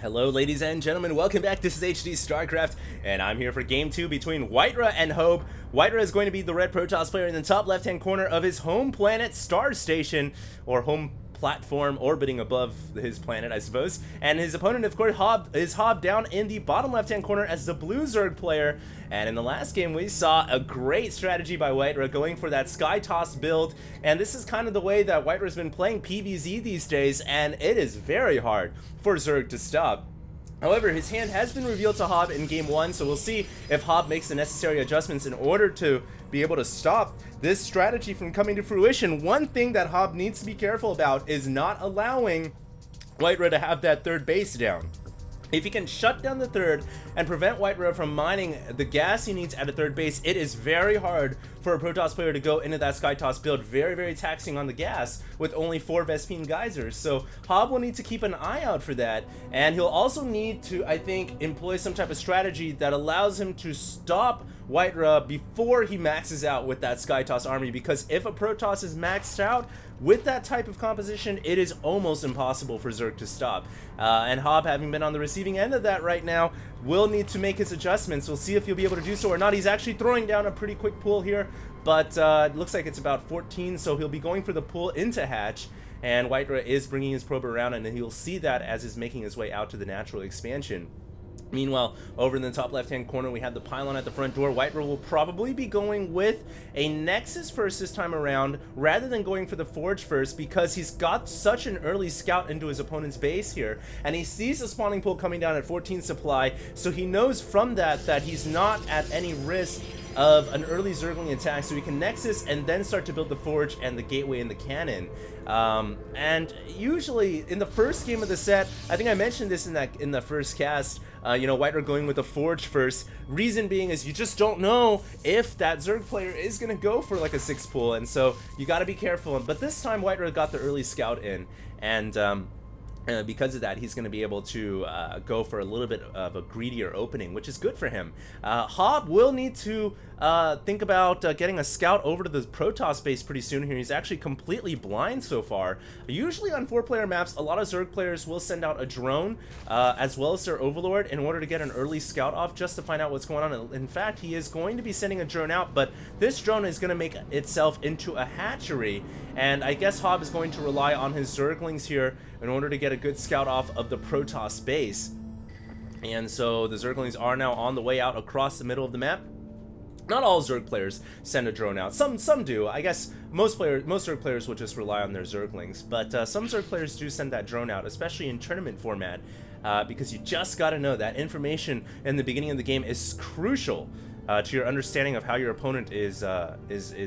Hello ladies and gentlemen, welcome back. This is HD Starcraft, and I'm here for Game 2 between WhiteRa and Hobbe. WhiteRa is going to be the red Protoss player in the top left-hand corner of his home planet Star Station, or home platform orbiting above his planet, I suppose. And his opponent, of course, is Hobbe down in the bottom left-hand corner as the blue Zerg player. And in the last game, we saw a great strategy by WhiteRa going for that Sky Toss build. And this is kind of the way that WhiteRa's been playing PvZ these days, and it is very hard for Zerg to stop. However, his hand has been revealed to Hobbe in Game 1, so we'll see if Hobbe makes the necessary adjustments in order to be able to stop this strategy from coming to fruition. One thing that Hobbe needs to be careful about is not allowing WhiteRa to have that third base down. If he can shut down the third and prevent WhiteRa from mining the gas he needs at a third base, it is very hard for a Protoss player to go into that Sky Toss build. Very, very taxing on the gas with only 4 Vespene geysers. So Hobbe will need to keep an eye out for that, and he'll also need to, I think, employ some type of strategy that allows him to stop WhiteRa before he maxes out with that Sky Toss army, because if a Protoss is maxed out with that type of composition, it is almost impossible for Zerg to stop. And Hobbe, having been on the receiving end of that right now, will need to make his adjustments. We'll see if he'll be able to do so or not. He's actually throwing down a pretty quick pull here, but it looks like it's about 14, so he'll be going for the pull into hatch. And WhiteRa is bringing his probe around, and he'll see that as he's making his way out to the natural expansion. Meanwhile, over in the top left-hand corner, we have the pylon at the front door. WhiteRa will probably be going with a Nexus first this time around, rather than going for the Forge first, because he's got such an early scout into his opponent's base here, and he sees the spawning pool coming down at 14 supply, so he knows from that that he's not at any risk of an early Zergling attack, so he can Nexus and then start to build the Forge and the Gateway and the Cannon. And usually in the first game of the set, I think I mentioned this in the first cast, you know, WhiteRa going with the Forge first. Reason being is you just don't know if that Zerg player is going to go for like a 6 pull, and so you got to be careful. But this time WhiteRa got the early scout in, and because of that, he's going to be able to go for a little bit of a greedier opening, which is good for him. Hobbe will need to think about getting a scout over to the Protoss base pretty soon here. He's actually completely blind so far. Usually on 4-player maps, a lot of Zerg players will send out a drone as well as their Overlord in order to get an early scout off, just to find out what's going on. In fact, he is going to be sending a drone out, but this drone is going to make itself into a hatchery, and I guess Hobbe is going to rely on his Zerglings here in order to get a good scout off of the Protoss base. And so the Zerglings are now on the way out across the middle of the map. Not all Zerg players send a drone out. Some do. I guess most Zerg players will just rely on their Zerglings, but some Zerg players do send that drone out, especially in tournament format, because you just got to know that information in the beginning of the game is crucial to your understanding of how your opponent is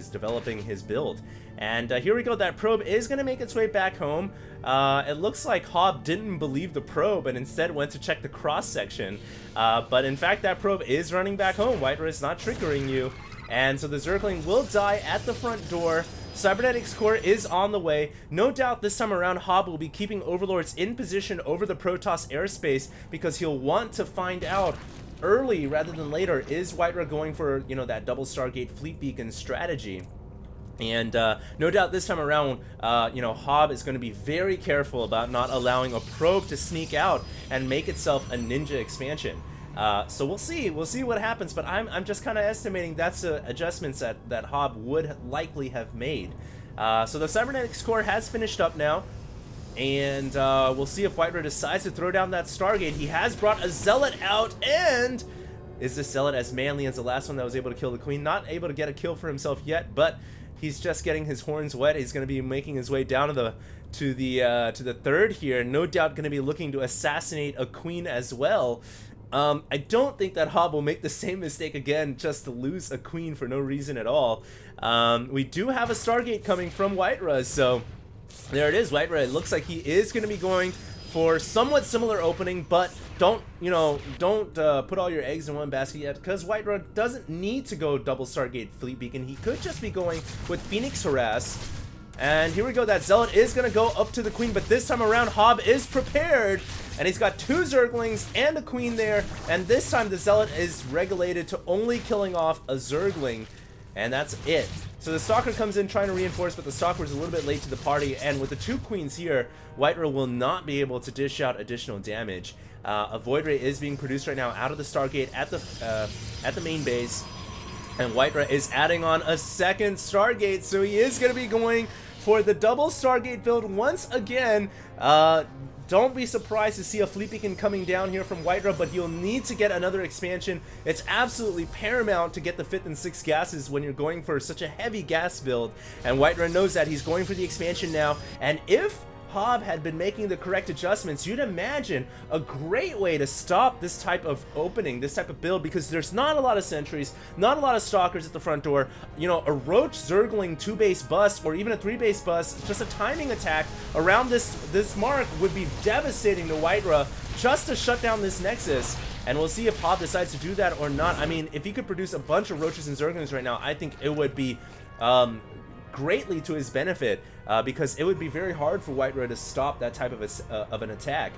developing his build. And here we go. That probe is going to make its way back home. It looks like Hobbe didn't believe the probe and instead went to check the cross-section. But in fact, that probe is running back home. WhiteRa is not triggering you. And so the Zergling will die at the front door. Cybernetics core is on the way. No doubt this time around, Hobbe will be keeping Overlords in position over the Protoss airspace, because he'll want to find out early rather than later, is WhiteRa going for, you know, that double Stargate fleet beacon strategy. And no doubt this time around, you know, Hobbe is going to be very careful about not allowing a probe to sneak out and make itself a ninja expansion. So we'll see what happens, but I'm just kind of estimating that's adjustments that Hobbe would likely have made. So the Cybernetics core has finished up now, and we'll see if WhiteRa decides to throw down that Stargate. He has brought a Zealot out, and is this Zealot as manly as the last one that was able to kill the Queen? Not able to get a kill for himself yet, but he's just getting his horns wet. He's going to be making his way down to the third here. No doubt going to be looking to assassinate a Queen as well. I don't think that Hobbe will make the same mistake again, just to lose a Queen for no reason at all. We do have a Stargate coming from WhiteRa, so there it is. WhiteRa, it looks like he is going to be going for somewhat similar opening, but don't put all your eggs in one basket yet, because WhiteRa doesn't need to go double Stargate fleet beacon. He could just be going with Phoenix Harass. And here we go. That Zealot is going to go up to the Queen, but this time around Hobbe is prepared, and he's got 2 Zerglings and a Queen there, and this time the Zealot is regulated to only killing off a Zergling. and that's it. So the Stalker comes in trying to reinforce, but the Stalker is a little bit late to the party, and with the 2 queens here, WhiteRa will not be able to dish out additional damage. A Void Ray is being produced right now out of the Stargate at the main base, and WhiteRa is adding on a second Stargate, so he is going to be going for the double Stargate build once again. Don't be surprised to see a Fleet Beacon coming down here from WhiteRa, but you'll need to get another expansion. It's absolutely paramount to get the 5th and 6th gases when you're going for such a heavy gas build, and WhiteRa knows that. He's going for the expansion now, and if Hobbe had been making the correct adjustments, you'd imagine a great way to stop this type of opening, this type of build, because there's not a lot of sentries, not a lot of stalkers at the front door. You know, a Roach Zergling 2-base bust or even a 3-base bust, just a timing attack around this mark would be devastating to WhiteRa just to shut down this Nexus. And we'll see if Hobbe decides to do that or not. I mean, if he could produce a bunch of Roaches and Zerglings right now, I think it would be greatly to his benefit, because it would be very hard for WhiteRa to stop that type of an attack.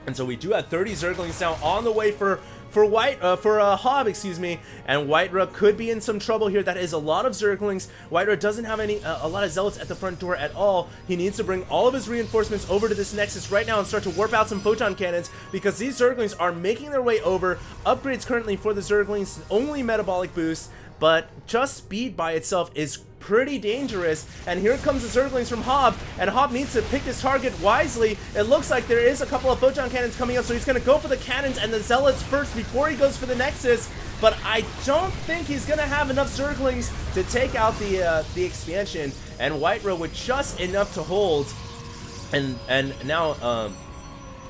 And so we do have 30 Zerglings now on the way for Hobbe, excuse me, and WhiteRa could be in some trouble here. That is a lot of Zerglings. WhiteRa doesn't have a lot of Zealots at the front door at all. He needs to bring all of his reinforcements over to this Nexus right now and start to warp out some Photon Cannons, because these Zerglings are making their way over. Upgrades currently for the Zerglings, only metabolic boost, but just speed by itself is pretty dangerous. And here comes the Zerglings from Hobbe, and Hobbe needs to pick his target wisely. It looks like there is a couple of Photon Cannons coming up, so he's going to go for the Cannons and the Zealots first before he goes for the Nexus. But I don't think he's going to have enough Zerglings to take out the expansion, and WhiteRa with just enough to hold. And now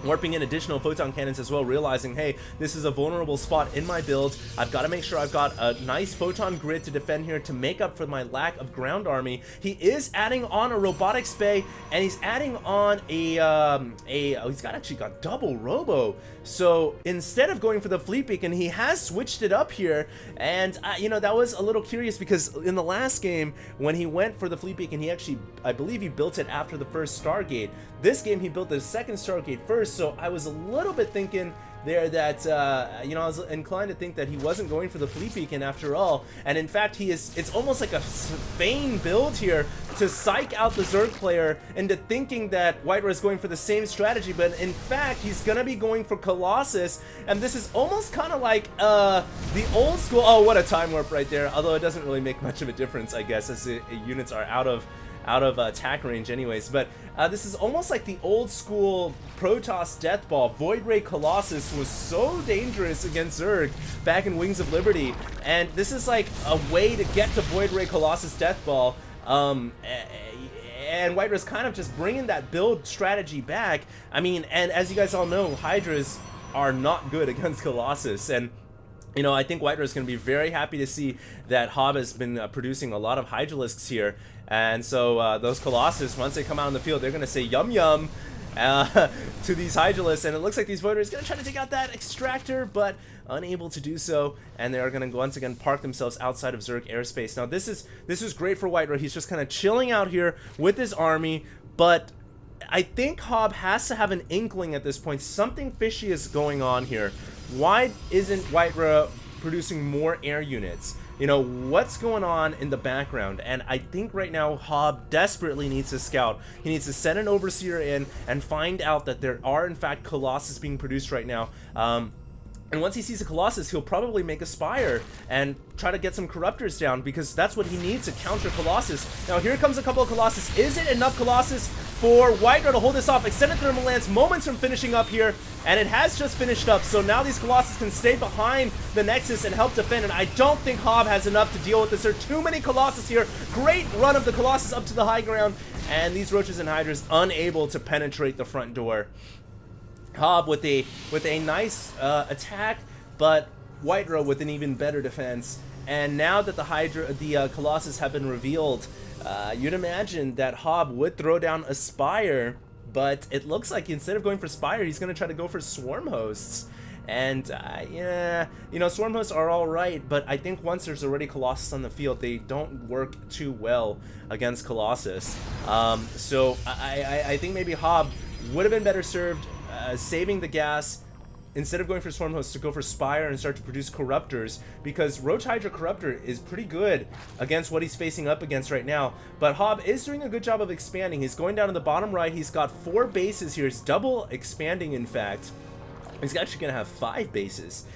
warping in additional Photon Cannons as well, realizing, hey, this is a vulnerable spot in my build. I've got to make sure I've got a nice Photon grid to defend here to make up for my lack of ground army. He is adding on a Robotics Bay, and he's adding on he's actually got double Robo. So instead of going for the Fleet Beacon, he has switched it up here, and you know, that was a little curious, because in the last game when he went for the Fleet Beacon, he actually, I believe he built it after the first Stargate. This game he built the second Stargate first, so I was a little bit thinking there that, you know, I was inclined to think that he wasn't going for the Fleet Beacon after all, and in fact it's almost like a vain build here to psych out the Zerg player into thinking that WhiteRa is going for the same strategy, but in fact he's gonna be going for Colossus, and this is almost kind of like the old school, oh, what a time warp right there, although it doesn't really make much of a difference, I guess, as the units are out of attack range anyways. But this is almost like the old school Protoss Death Ball. Void Ray Colossus was so dangerous against Zerg back in Wings of Liberty, and this is like a way to get to Void Ray Colossus Death Ball. And WhiteRa's kind of just bringing that build strategy back. I mean, and as you guys all know, Hydras are not good against Colossus, and you know, I think WhiteRa is going to be very happy to see that Hobbe has been producing a lot of Hydralisks here. And so those Colossus, once they come out on the field, they're going to say yum yum to these Hydralisks. And it looks like these Void Rays are going to try to take out that Extractor, but unable to do so. And they are going to once again park themselves outside of Zerg airspace. Now this is great for WhiteRa. He's just kind of chilling out here with his army, but I think Hobbe has to have an inkling at this point. Something fishy is going on here. Why isn't WhiteRa producing more air units? You know, what's going on in the background? And I think right now Hobbe desperately needs to scout. He needs to send an Overseer in and find out that there are in fact Colossus being produced right now. And once he sees a Colossus, he'll probably make a Spire and try to get some Corruptors down, because that's what he needs to counter Colossus. Now here comes a couple of Colossus. Is it enough Colossus for WhiteRa to hold this off? Extended Thermal Lance, moments from finishing up here, and it has just finished up. So now these Colossus can stay behind the Nexus and help defend, and I don't think Hobbe has enough to deal with this. There are too many Colossus here. Great run of the Colossus up to the high ground, and these Roaches and Hydras unable to penetrate the front door. Hobbe with a nice attack, but WhiteRa with an even better defense. And now that the Colossus have been revealed, you'd imagine that Hobbe would throw down a Spire, but it looks like instead of going for Spire, he's going to try to go for Swarm Hosts. And yeah, you know, Swarm Hosts are alright, but I think once there's already Colossus on the field, they don't work too well against Colossus. So I think maybe Hobbe would have been better served saving the gas, instead of going for Swarm Host, to go for Spire and start to produce Corruptors, because Roach Hydra Corruptor is pretty good against what he's facing up against right now. But Hobbe is doing a good job of expanding. He's going down to the bottom right. He's got 4 bases here. He's double expanding, in fact. He's actually going to have 5 bases.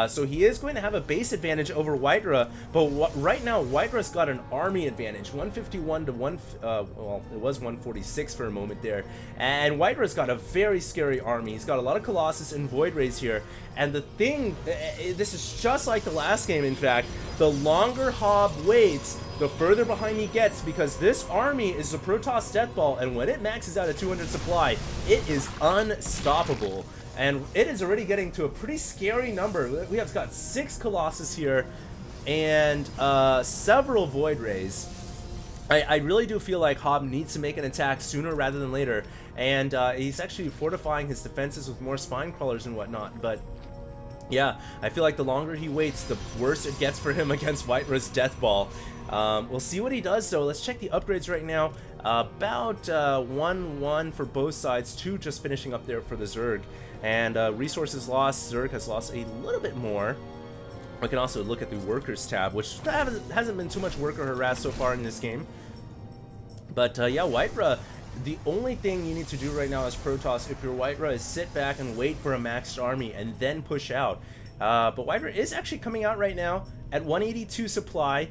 So he is going to have a base advantage over WhiteRa, but right now WhiteRa's got an army advantage, 151 to well, it was 146 for a moment there, and WhiteRa's got a very scary army. He's got a lot of Colossus and Void Rays here, and the thing, this is just like the last game. In fact, the longer Hobbe waits, the further behind he gets, because this army is a Protoss Death Ball, and when it maxes out at 200 supply, it is unstoppable. And it is already getting to a pretty scary number. We have got 6 Colossus here and several Void Rays. I really do feel like Hobbe needs to make an attack sooner rather than later. And he's actually fortifying his defenses with more Spine Crawlers and whatnot. But yeah, I feel like the longer he waits, the worse it gets for him against WhiteRa's Death Ball. We'll see what he does, though. Let's check the upgrades right now. About 1-1 for both sides, 2 just finishing up there for the Zerg. And resources lost, Zerg has lost a little bit more. We can also look at the workers tab, which hasn't been too much worker harass so far in this game. But yeah, WhiteRa, the only thing you need to do right now as Protoss, if you're WhiteRa, is sit back and wait for a maxed army and then push out. But WhiteRa is actually coming out right now at 182 supply.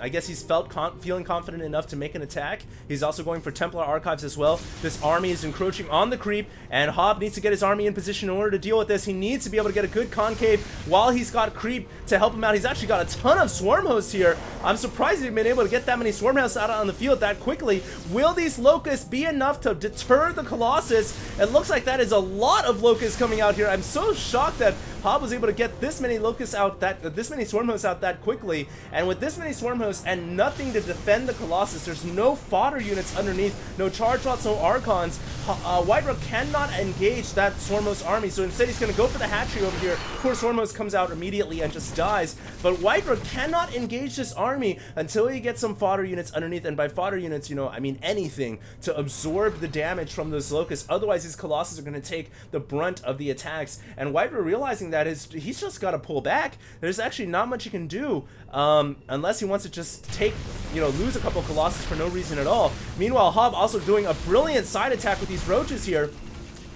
I guess he's feeling confident enough to make an attack. He's also going for Templar Archives as well. This army is encroaching on the creep, and Hobbe needs to get his army in position in order to deal with this. He needs to be able to get a good concave while he's got creep to help him out. He's actually got a ton of Swarm Hosts here. I'm surprised he's been able to get that many Swarm Hosts out on the field that quickly. Will these Locusts be enough to deter the Colossus? It looks like that is a lot of Locusts coming out here. I'm so shocked that Hobbe was able to get this many Locusts out, this many Swarm Hosts out that quickly. And with this many Swarm Hosts and nothing to defend the Colossus, there's no fodder units underneath, no charge lots, no Archons. WhiteRa cannot engage that Swarm Host army, so instead he's going to go for the hatchery over here. Poor Swarm Host comes out immediately and just dies, but WhiteRa cannot engage this army until he gets some fodder units underneath, and by fodder units, you know, I mean anything to absorb the damage from those Locusts. Otherwise, these Colossus are going to take the brunt of the attacks, and WhiteRa, realizing that, he's just got to pull back. There's actually not much he can do unless he wants to just take, you know, lose a couple of Colossus for no reason at all. Meanwhile, Hobbe also doing a brilliant side attack with these roaches here,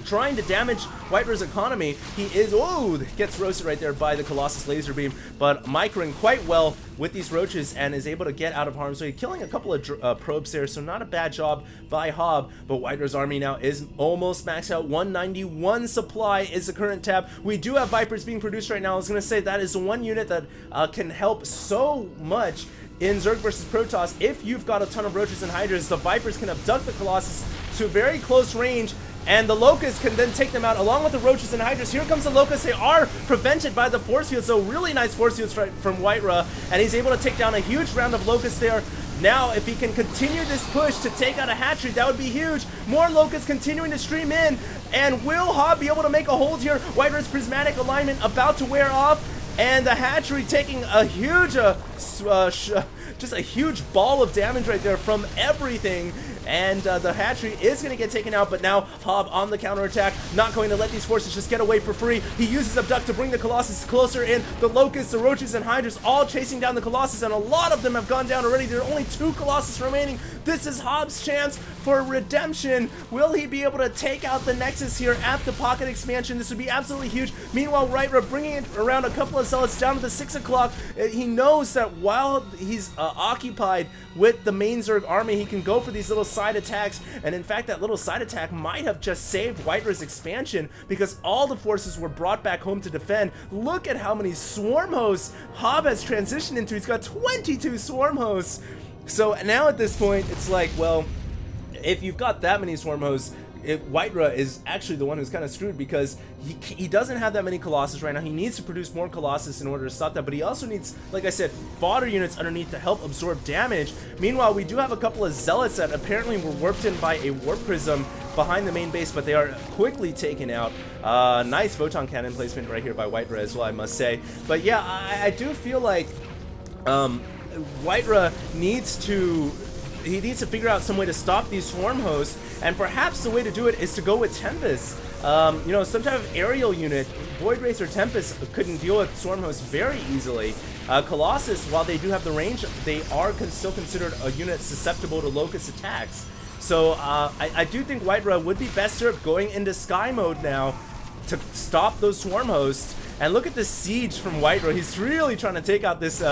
trying to damage WhiteRa's economy. He is, oh, gets roasted right there by the Colossus laser beam, but microing quite well with these roaches and is able to get out of harm's way, killing a couple of probes there, so not a bad job by Hobbe. But WhiteRa's army now is almost maxed out. 191 supply is the current tab. We do have Vipers being produced right now. I was going to say that is the one unit that can help so much in Zerg versus Protoss. If you've got a ton of roaches and hydras, the Vipers can abduct the Colossus to very close range, and the Locusts can then take them out along with the roaches and hydras. Here comes the Locusts. They are prevented by the force field, so really nice force fields from WhiteRa, and he's able to take down a huge round of Locusts there. Now, if he can continue this push to take out a hatchery, that would be huge. More Locusts continuing to stream in, and will Hobbe be able to make a hold here? WhiteRa's prismatic alignment about to wear off, and the hatchery taking a huge, just a huge ball of damage right there from everything. And the hatchery is going to get taken out, but now Hobbe on the counterattack, not going to let these forces just get away for free. He uses Abduct to bring the Colossus closer in. The Locusts, the Roaches, and Hydras all chasing down the Colossus, and a lot of them have gone down already. There are only 2 Colossus remaining. This is Hobbe's chance for redemption. Will he be able to take out the Nexus here at the pocket expansion? This would be absolutely huge. Meanwhile, WhiteRa bringing it around a couple of Zealots down to the 6 o'clock. He knows that while he's occupied with the main Zerg army, he can go for these little side attacks, and in fact that little side attack might have just saved WhiteRa's expansion, because all the forces were brought back home to defend. Look at how many Swarm Hosts Hobbe has transitioned into. He's got 22 Swarm Hosts. So now at this point, it's like, well, if you've got that many Swarm Hosts, WhiteRa is actually the one who's kind of screwed, because he doesn't have that many Colossus right now. He needs to produce more Colossus in order to stop that, but he also needs, like I said, fodder units underneath to help absorb damage. Meanwhile, we do have a couple of Zealots that apparently were warped in by a Warp Prism behind the main base, but they are quickly taken out. Nice Photon Cannon placement right here by WhiteRa as well, I must say. But yeah, I do feel like WhiteRa needs to figure out some way to stop these Swarm Hosts, and perhaps the way to do it is to go with Tempest. you know, some type of aerial unit. Void Race or Tempest couldn't deal with Swarmhost very easily. Colossus, while they do have the range, they are still considered a unit susceptible to Locust attacks. So I do think WhiteRa would be best served going into Sky mode now to stop those Swarmhosts. And look at the siege from WhiteRa. He's really trying to take out this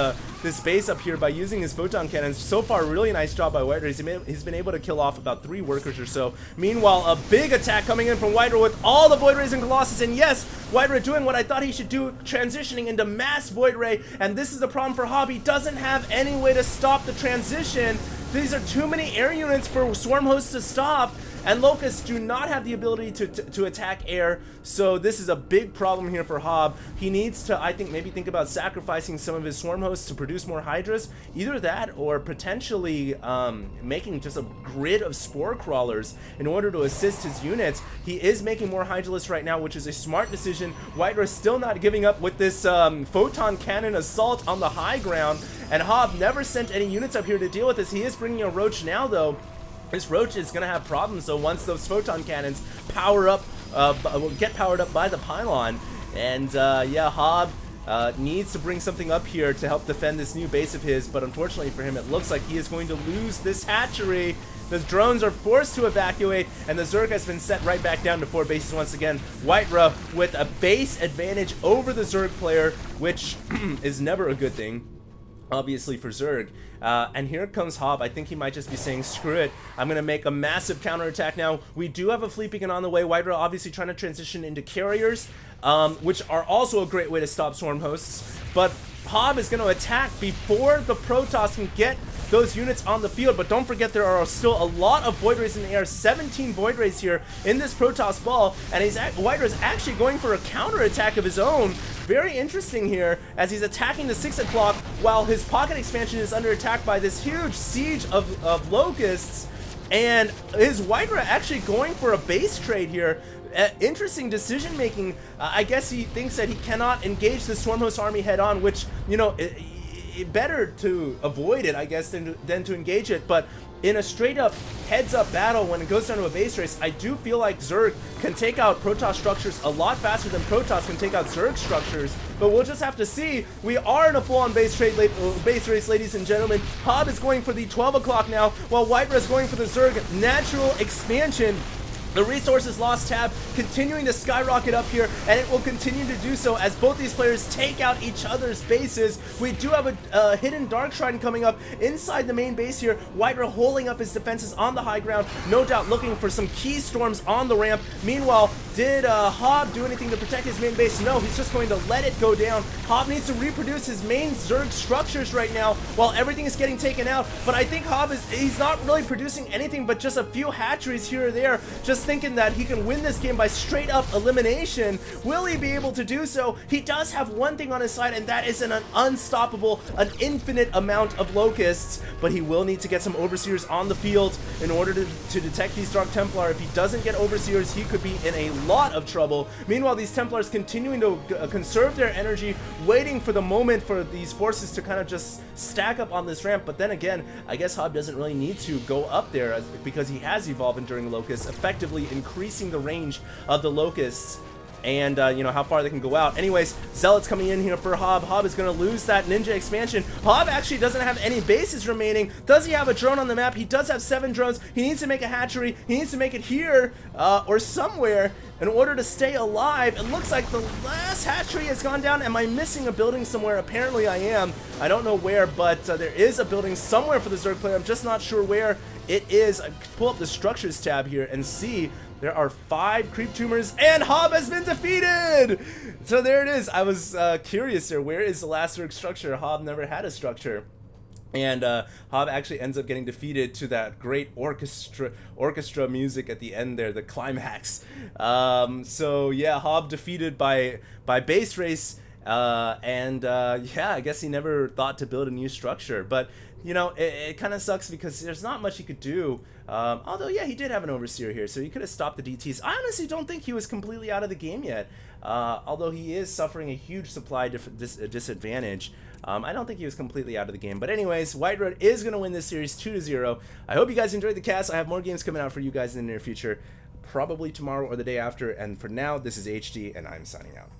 this base up here by using his photon cannons. So far, really nice job by WhiteRa. He's been able to kill off about 3 workers or so. Meanwhile, a big attack coming in from WhiteRa with all the Void Rays and Colossus. And yes, WhiteRa doing what I thought he should do, transitioning into mass Void Ray. And this is the problem for Hobbe. He doesn't have any way to stop the transition. These are too many air units for Swarmhost to stop. And Locusts do not have the ability to attack air, so this is a big problem here for Hobbe. He needs to, I think, maybe think about sacrificing some of his Swarmhosts to produce more Hydras. Either that or potentially making just a grid of Spore Crawlers in order to assist his units. He is making more Hydralisks right now, which is a smart decision. WhiteRa still not giving up with this Photon Cannon Assault on the high ground, and Hobbe never sent any units up here to deal with this. He is bringing a Roach now, though. This Roach is going to have problems, though, once those Photon Cannons power up, get powered up by the Pylon. And, yeah, Hobbe needs to bring something up here to help defend this new base of his, but unfortunately for him, it looks like he is going to lose this hatchery. The drones are forced to evacuate, and the Zerg has been set right back down to 4 bases once again. WhiteRa with a base advantage over the Zerg player, which is never a good thing, obviously, for Zerg. And here comes Hobbe. I think he might just be saying, screw it, I'm going to make a massive counterattack now. We do have a fleet beacon on the way. WhiteRa obviously trying to transition into carriers, which are also a great way to stop Swarmhosts. But Hobbe is going to attack before the Protoss can get those units on the field. But don't forget, there are still a lot of Void Rays in the air. 17 Void Rays here in this Protoss ball, and WhiteRa is actually going for a counterattack of his own. Very interesting here, as he's attacking the 6 o'clock while his pocket expansion is under attack by this huge siege of Locusts. And is WhiteRa actually going for a base trade here? Interesting decision making. I guess he thinks that he cannot engage the Swarmhost army head on, which, you know, better to avoid it, I guess, than to engage it. But in a straight up heads up battle, when it goes down to a base race, I do feel like Zerg can take out Protoss structures a lot faster than Protoss can take out Zerg structures. But we'll just have to see. We are in a full-on base race, ladies and gentlemen. Hobbe is going for the 12 o'clock now, while WhiteRa is going for the Zerg natural expansion. The resources lost tab continuing to skyrocket up here, and it will continue to do so as both these players take out each other's bases. We do have a hidden Dark Shrine coming up inside the main base here. WhiteRa holding up his defenses on the high ground, no doubt looking for some key storms on the ramp. Meanwhile, did Hobbe do anything to protect his main base? No, he's just going to let it go down. Hobbe needs to reproduce his main Zerg structures right now while everything is getting taken out. But I think Hobbe he's not really producing anything but just a few hatcheries here or there, just thinking that he can win this game by straight up elimination. Will he be able to do so? He does have one thing on his side, and that is an unstoppable, an infinite amount of Locusts, but he will need to get some Overseers on the field in order to detect these Dark Templar. If he doesn't get Overseers, he could be in a lot of trouble. Meanwhile, these Templars continuing to conserve their energy, waiting for the moment for these forces to kind of just stack up on this ramp. But then again, I guess Hobbe doesn't really need to go up there because he has evolved Enduring Locusts, effectively increasing the range of the Locusts and, you know, how far they can go out. Anyways, Zealots coming in here for Hobbe. Hobbe is going to lose that Ninja expansion. Hobbe actually doesn't have any bases remaining. Does he have a drone on the map? He does have 7 drones. He needs to make a hatchery. He needs to make it here or somewhere in order to stay alive. It looks like the last hatchery has gone down. Am I missing a building somewhere? Apparently I am. I don't know where, but there is a building somewhere for the Zerg player. I'm just not sure where it is. I pull up the structures tab here and see there are 5 creep tumors, and Hobbe has been defeated! So there it is. I was curious there. Where is the last Zerg structure? Hobbe never had a structure. And Hobbe actually ends up getting defeated to that great orchestra music at the end there, the climax. So yeah, Hobbe defeated by base race. Yeah, I guess he never thought to build a new structure. But, you know, it kind of sucks because there's not much he could do. Although, yeah, he did have an Overseer here, so he could have stopped the DTs. I honestly don't think he was completely out of the game yet. Although he is suffering a huge supply disadvantage. I don't think he was completely out of the game. But anyways, WhiteRa is going to win this series 2-0. I hope you guys enjoyed the cast. I have more games coming out for you guys in the near future. probably tomorrow or the day after. And for now, this is HD, and I'm signing out.